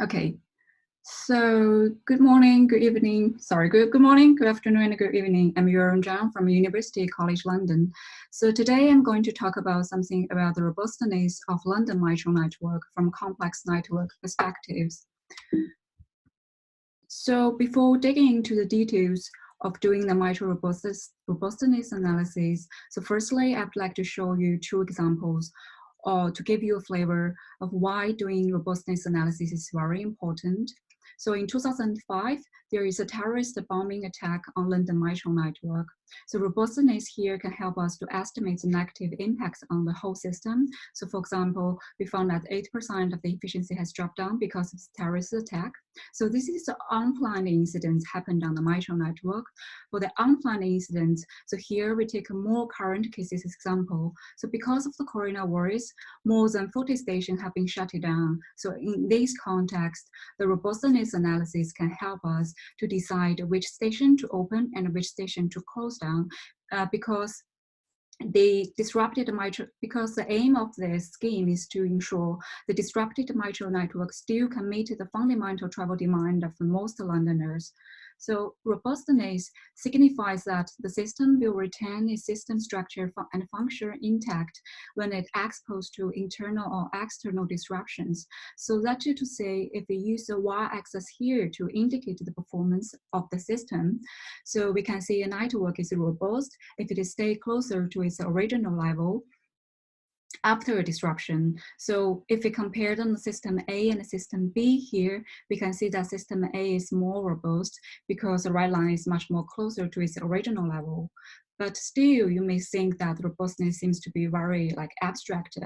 Okay, so good morning, good evening, good morning, good afternoon, and good evening. I'm Zhang from University College London. So today I'm going to talk about something about the robustness of London mitral network from complex network perspectives. So before digging into the details of doing the mitral robustness analysis, so firstly, I'd like to show you two examples to give you a flavor of why doing robustness analysis is very important. So in 2005, there is a terrorist bombing attack on London mitral network. So robustness here can help us to estimate the negative impacts on the whole system. So for example, we found that 8% of the efficiency has dropped down because of the terrorist attack. So this is the unplanned incidents happened on the mitral network. For the unplanned incidents, so here we take a more current cases example. So because of the coronavirus, more than 40 stations have been shut down. So in this context, the robustness analysis can help us to decide which station to open and which station to close down because the aim of this scheme is to ensure the disrupted mitral network still can meet the fundamental travel demand of most Londoners. So robustness signifies that the system will retain its system structure and function intact when it exposed to internal or external disruptions. So that's to say, if we use the y-axis here to indicate the performance of the system, so we can see a network is robust if it stays closer to its original level after a disruption. So if we compare the system A and system B here, we can see that system A is more robust because the red line is much more closer to its original level. But still, you may think that robustness seems to be very abstract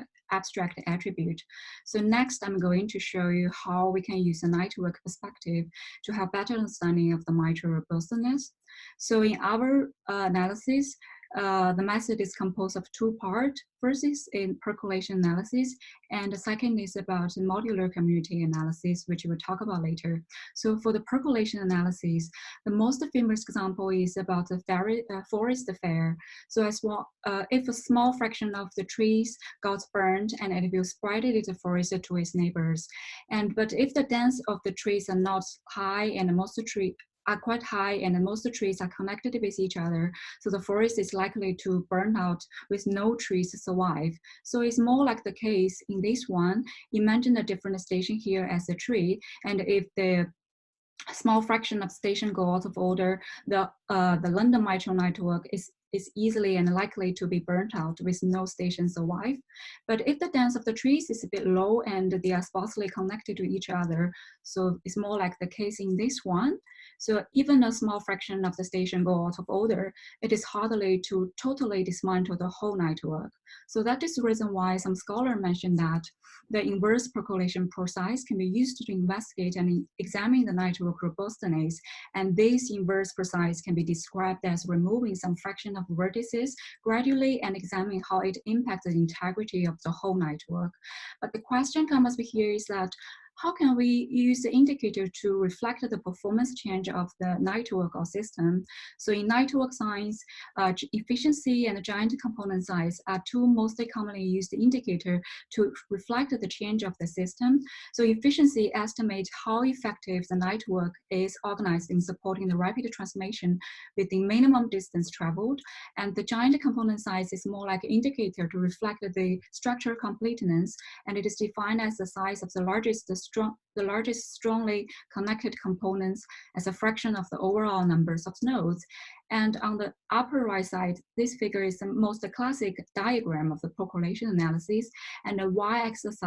attribute. So next, I'm going to show you how we can use a network perspective to have better understanding of the mitral robustness. So in our analysis, the method is composed of two parts. First is in percolation analysis, and the second is about modular community analysis, which we'll talk about later. So for the percolation analysis, the most famous example is about the forest fire. So as well, if a small fraction of the trees got burned, and it will spread it the forest to its neighbors. But if the density of the trees are not high and most trees are quite high and most trees are connected with each other, so the forest is likely to burn out with no trees to survive. So it's more like the case in this one. Imagine a different station here as a tree, and if the small fraction of station go out of order, the London mitral network is easily and likely to be burnt out with no station survive. But if the density of the trees is a bit low and they are sparsely connected to each other, so it's more like the case in this one. So even a small fraction of the station go out of order, it is hardly to totally dismantle the whole network. So that is the reason why some scholars mention that the inverse percolation process can be used to investigate and examine the network robustness. And this inverse process can be described as removing some fraction of vertices gradually and examining how it impacts the integrity of the whole network. But the question comes up here is that how can we use the indicator to reflect the performance change of the network or system? So in network science, efficiency and giant component size are two most commonly used indicators to reflect the change of the system. So efficiency estimates how effective the network is organized in supporting the rapid transmission within minimum distance traveled. And the giant component size is more like an indicator to reflect the structural completeness, and it is defined as the size of the largest strongly connected components as a fraction of the overall numbers of nodes. And on the upper right side, this figure is the most classic diagram of the percolation analysis, and the y-axis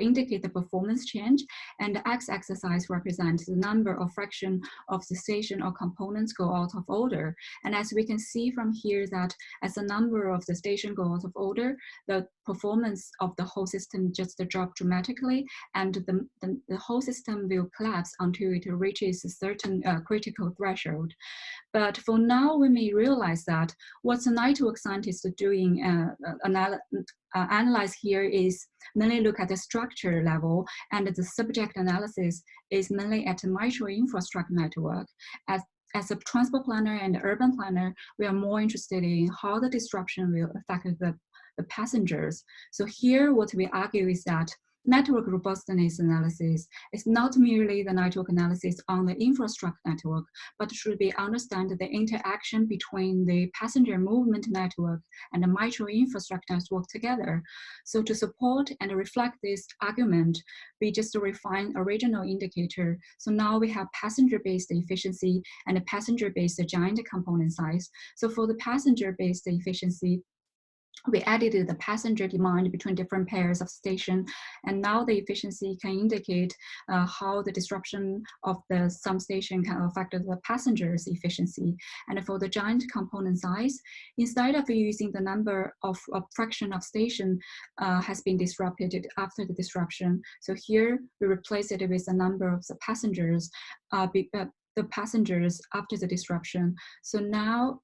indicate the performance change, and the x-axis represents the number or fraction of the station or components go out of order. And as we can see from here that as the number of the station go out of order, the performance of the whole system just drop dramatically, and the whole system will collapse until it reaches a certain critical threshold. But for now, we may realize that what the network scientists are doing analyze here is mainly look at the structure level, and the subject analysis is mainly at the mitral infrastructure network. As a transport planner and urban planner, we are more interested in how the disruption will affect the passengers. So here, what we argue is that network robustness analysis is not merely the network analysis on the infrastructure network, but should be understand the interaction between the passenger movement network and the metro infrastructure network together. So to support and reflect this argument, we just refine a regional indicator. So now we have passenger-based efficiency and a passenger-based giant component size. So for the passenger-based efficiency, we added the passenger demand between different pairs of station, and now the efficiency can indicate how the disruption of some station can affect the passengers' efficiency. And for the giant component size, instead of using the number of a fraction of station has been disrupted after the disruption, so here we replace it with the number of the passengers, the passengers after the disruption. So now,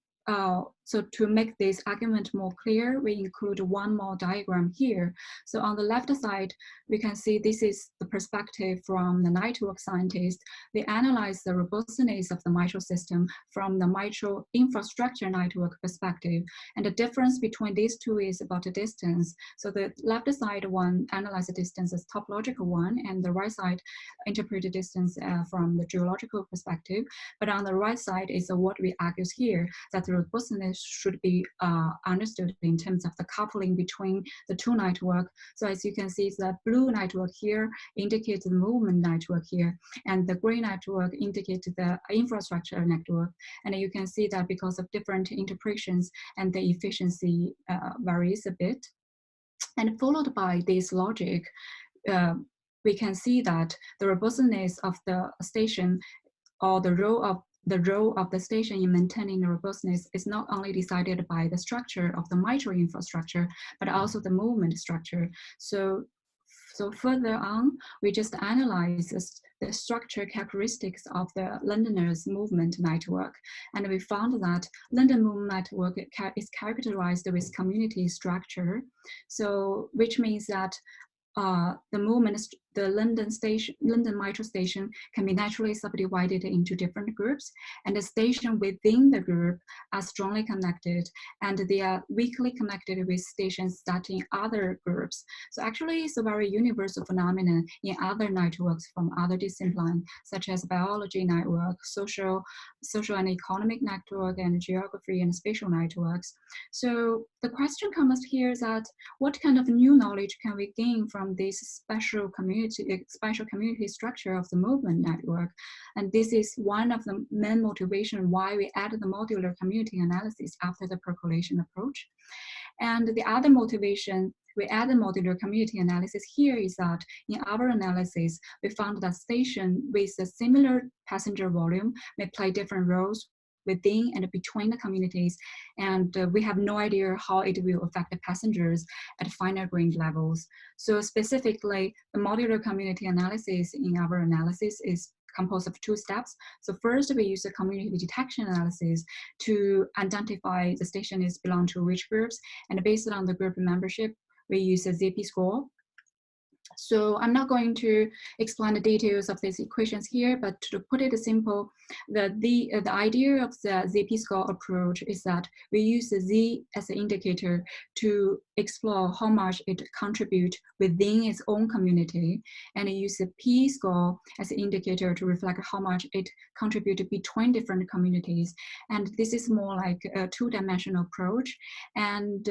so to make this argument more clear, we include one more diagram here. So on the left side, we can see this is the perspective from the network scientist. They analyze the robustness of the metro system from the metro infrastructure network perspective. And the difference between these two is about the distance. So the left side one analyzes the distance as topological one, and the right side interpret the distance from the geological perspective. But on the right side is what we argue here, that the robustness should be understood in terms of the coupling between the two networks. So as you can see, the blue network here indicates the movement network here, and the gray network indicates the infrastructure network. And you can see that because of different interpretations, and the efficiency varies a bit. And followed by this logic, we can see that the robustness of the station, or the role of the station in maintaining the robustness, is not only decided by the structure of the metro infrastructure, but also the movement structure. So further on, we just analyze the structure characteristics of the Londoners movement network. And we found that London movement network is characterized with community structure. So which means that the London metro station can be naturally subdivided into different groups, and the station within the group are strongly connected, and they are weakly connected with stations that in other groups. So actually, it's a very universal phenomenon in other networks from other disciplines, such as biology network, social and economic network, and geography and spatial networks. So the question comes here is that what kind of new knowledge can we gain from this special community structure of the movement network? And this is one of the main motivation why we added the modular community analysis after the percolation approach. And the other motivation we add the modular community analysis here is that in our analysis, we found that station with a similar passenger volume may play different roles within and between the communities, and we have no idea how it will affect the passengers at finer grained levels. So specifically, the modular community analysis in our analysis is composed of two steps. So first, we use the community detection analysis to identify the station is belong to which groups, and based on the group membership, we use a ZP score. So I'm not going to explain the details of these equations here, but to put it simple, the idea of the ZP score approach is that we use the Z as an indicator to explore how much it contributes within its own community, and use the P score as an indicator to reflect how much it contributes between different communities. And this is more like a two-dimensional approach. And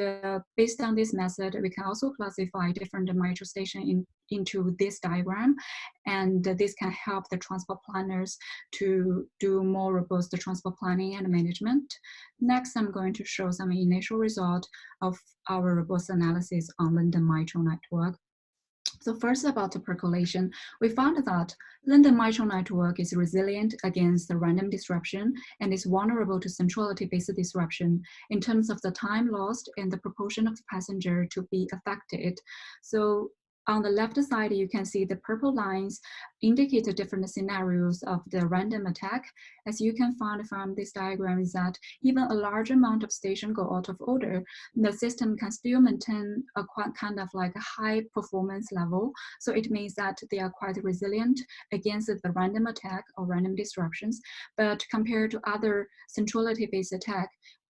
based on this method, we can also classify different metro stations into this diagram, and this can help the transport planners to do more robust transport planning and management. Next, I'm going to show some initial result of our robust analysis on London Metro network. So first, about the percolation, we found that London Metro network is resilient against the random disruption and is vulnerable to centrality-based disruption in terms of the time lost and the proportion of the passenger to be affected. So on the left side, you can see the purple lines indicate the different scenarios of the random attack. As you can find from this diagram is that even a large amount of stations go out of order, the system can still maintain a quite kind of like a high performance level. So it means that they are quite resilient against the random attack or random disruptions. But compared to other centrality-based attack,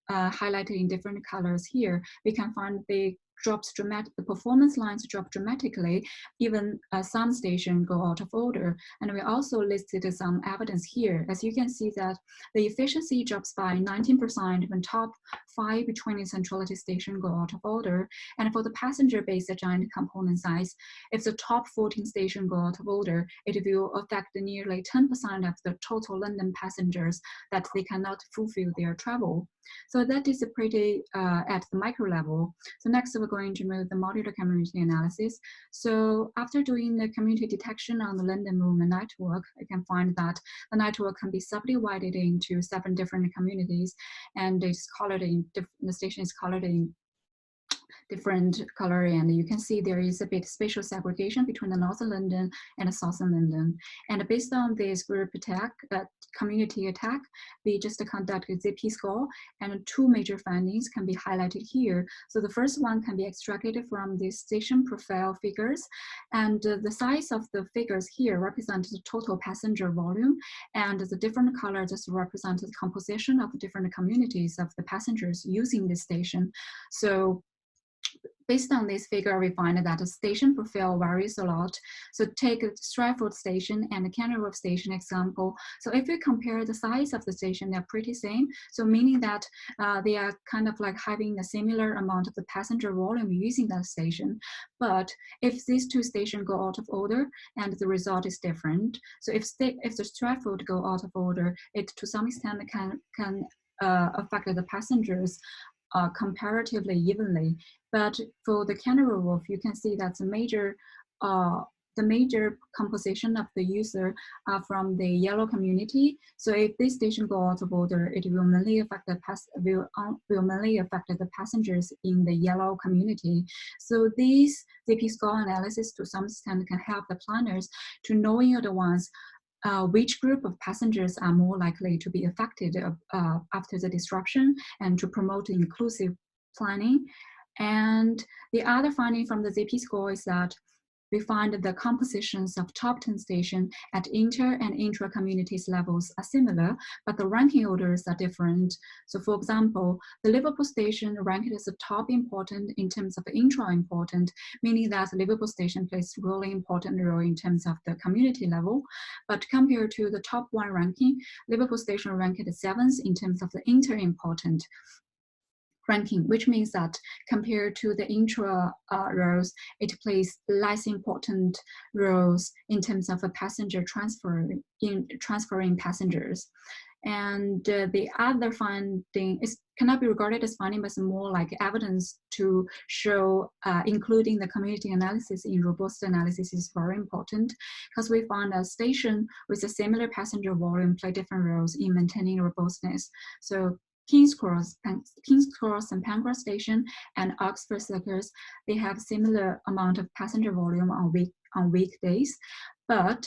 highlighted in different colors here, we can find they the performance lines drop dramatically. Even some stations go out of order. And we also listed some evidence here. As you can see that the efficiency drops by 19% when top 5 between centrality stations go out of order. And for the passenger-based giant component size, if the top 14 stations go out of order, it will affect nearly 10% of the total London passengers that they cannot fulfill their travel. So that is pretty at the micro level. So next we're going to move the modular community analysis. So after doing the community detection on the London movement network, you can find that the network can be subdivided into 7 different communities, and it's colored in, the station is colored in different color, and you can see there is a bit spatial segregation between the Northern London and the Southern London. And based on this group attack, community attack, we just conducted ZP score, and 2 major findings can be highlighted here. So the first one can be extracted from the station profile figures, and the size of the figures here represents the total passenger volume, and the different colors just represent the composition of the different communities of the passengers using this station. So based on this figure, we find that the station profile varies a lot. So take Stratford station and the Canary Wharf station example. So if we compare the size of the station, they're pretty same. So meaning that they are kind of like having a similar amount of the passenger volume using that station. But if these 2 stations go out of order, and the result is different. So if the Stratford go out of order, it to some extent can affect the passengers comparatively evenly. But for the Canary Wharf, you can see that the major composition of the user are from the yellow community. So if this station go out of order, it will mainly affect the passengers in the yellow community. So these ZP score analysis to some extent can help the planners to know in advance which group of passengers are more likely to be affected after the disruption, and to promote inclusive planning. And the other finding from the ZP score is that we find the compositions of top 10 stations at inter and intra-communities levels are similar, but the ranking orders are different. So for example, the Liverpool station ranked as the top important in terms of intra-important, meaning that the Liverpool station plays a really important role in terms of the community level. But compared to the top 1 ranking, Liverpool station ranked 7th in terms of the inter-important ranking, which means that compared to the intra rows, it plays less important roles in terms of a passenger transferring passengers. And the other finding cannot be regarded as finding, but more like evidence to show including the community analysis in robust analysis is very important, because we found a station with a similar passenger volume play different roles in maintaining robustness. So King's Cross and Pancras Station and Oxford Circus, they have similar amount of passenger volume on weekdays, but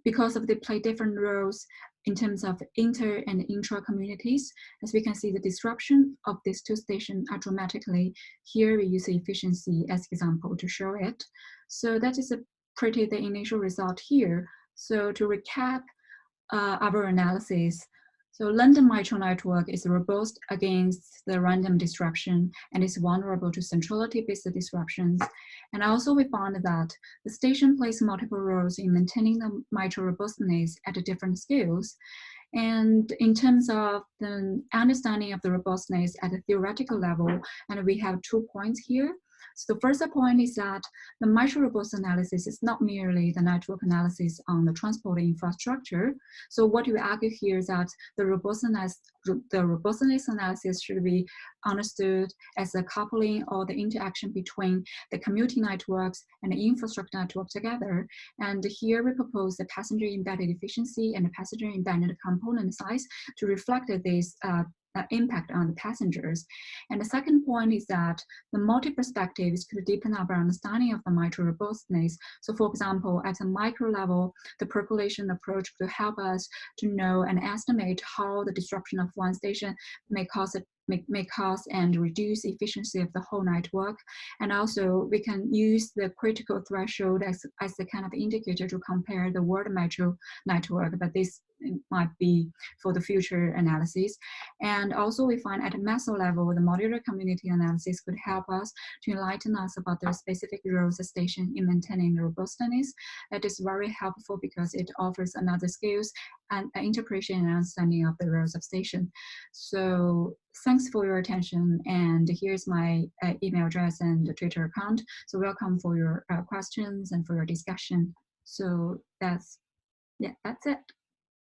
because of they play different roles in terms of inter and intra communities, as we can see, the disruption of these 2 stations are dramatically. Here we use the efficiency as example to show it. So that is the initial result here. So to recap our analysis, so London Metro network is robust against the random disruption and is vulnerable to centrality-based disruptions. And also we found that the station plays multiple roles in maintaining the metro robustness at different scales. And in terms of the understanding of the robustness at a theoretical level, and we have 2 points here. So the first point is that the metro robust analysis is not merely the network analysis on the transport infrastructure. So what we argue here is that the robustness analysis should be understood as a coupling or the interaction between the commuting networks and the infrastructure network together. And here we propose the passenger embedded efficiency and the passenger embedded component size to reflect this impact on the passengers. And the second point is that the multi-perspectives could deepen our understanding of the metro robustness. So for example, at a micro level, the percolation approach could help us to know and estimate how the disruption of one station may cause may cause and reduce efficiency of the whole network. And also we can use the critical threshold as a kind of indicator to compare the world metro network, but this might be for the future analysis. And also we find at a meso level, the modular community analysis could help us to enlighten us about the specific roles of station in maintaining robustness. That is very helpful because it offers another skills and interpretation and understanding of the roles of station. So thanks for your attention. And here's my email address and Twitter account. So welcome for your questions and for your discussion. So that's it.